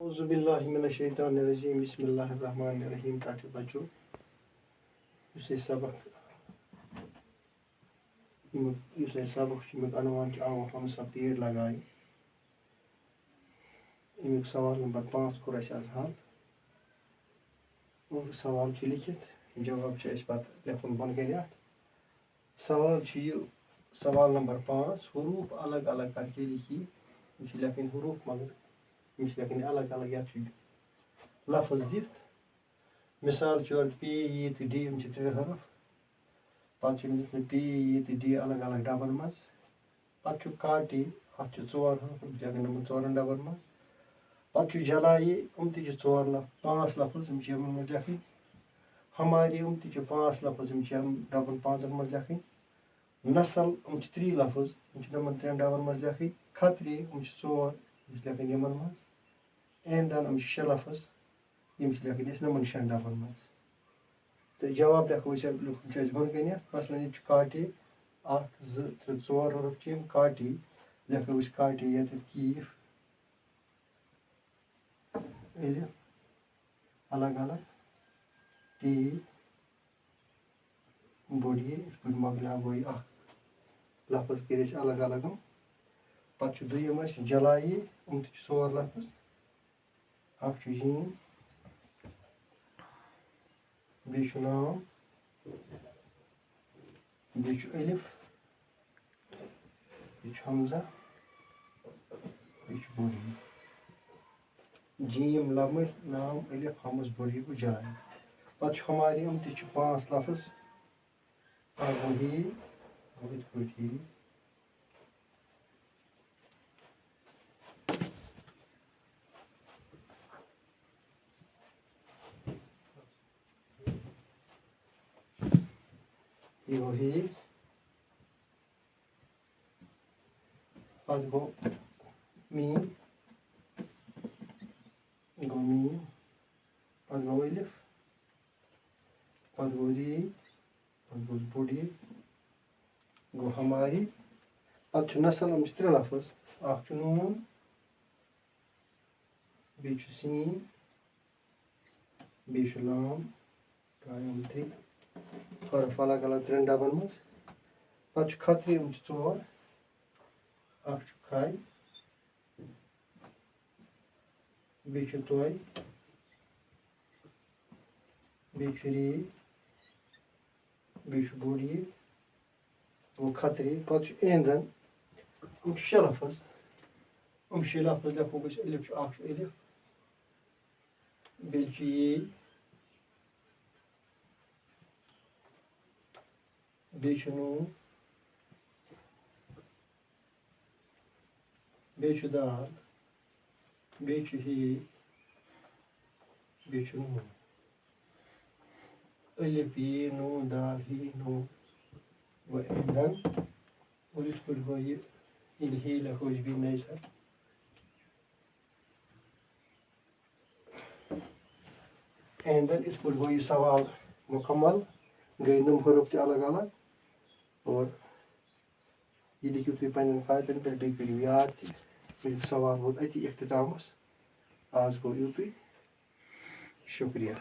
औज़ुबिल्लाहिमिनश्शैतानिर्रजीम बिस्मिल्लाहिर्रहमानिर्रहीम। ताकि बच्चों सबक अनवान आओ हम सब पेड़ लगाए। अमुक सवाल नंबर 5 कोर अस आज हल और सवाल लिखित जवाब लेखन बन कन। सवाल नंबर 5 हरूफ अलग अलग करके लिखिए। लेखन हरूफ मगर लेखन अलग अलग या लफ्ज दिख मिसाल पी ई तो डी 3 हरफ पे पी ई तो डी अलग अलग डबन मज पे काटी अत 4 हरफ लेखन 4 डबन मज पे जलाई 5 लफ्ज मज लेखन हमारे 5 लफ्ज डबन 5 मज लेखन नस्ल 3 लफ्ज 3 डबन मज लेखन खतरी 4 लेखन यमन मज ऐंदन 6 लफ्ज लेखन 6 डबन मज। तो जवाब लेखो लिखुन बन कन मसलन काटे 1 2 3 4 हरफ काटी लेखो काटे ये कीफ अलिफ अलग अलग टी बड़ी मकल गई लफ्ज कर अलग अलग पे दुम जलाई 4 लफ्ज जीम बे नाम बे अलिफ बे हमजा बे बड़ी जीम लमर नाम अलिफ हमज बड़ी गो जलाई पे हमारे 5 लफ्ज वही वही गो मीम गो अलिफ गो री गो बड़ी गो हमारी पे नस्ल 3 लफ्ज नून बे सीन बे लाम कायम 3 हरफ अलग अलग 3 डबन मज पे खतरी 4 खाई बे तोय बे री बे बड़ी वो खतरी पे ऐंदन 6 लफ्ज 6 लफ्ज लेखो अलिफ अलिफ बे ये बे नून बे दाल बे ही बे नून अलिफ ये नून दाल ही नून व ऐंदन और इस पर गो ये ही लेखो भी नई सर ऐंदन इस पर गो ये सवाल मुकम्मल गई 9 हरफ अलग अलग और ये लिखियो तुम पे कापन पे बे करो याद सवाल वो अति इख्तितामस आज गो युतुई शुक्रिया।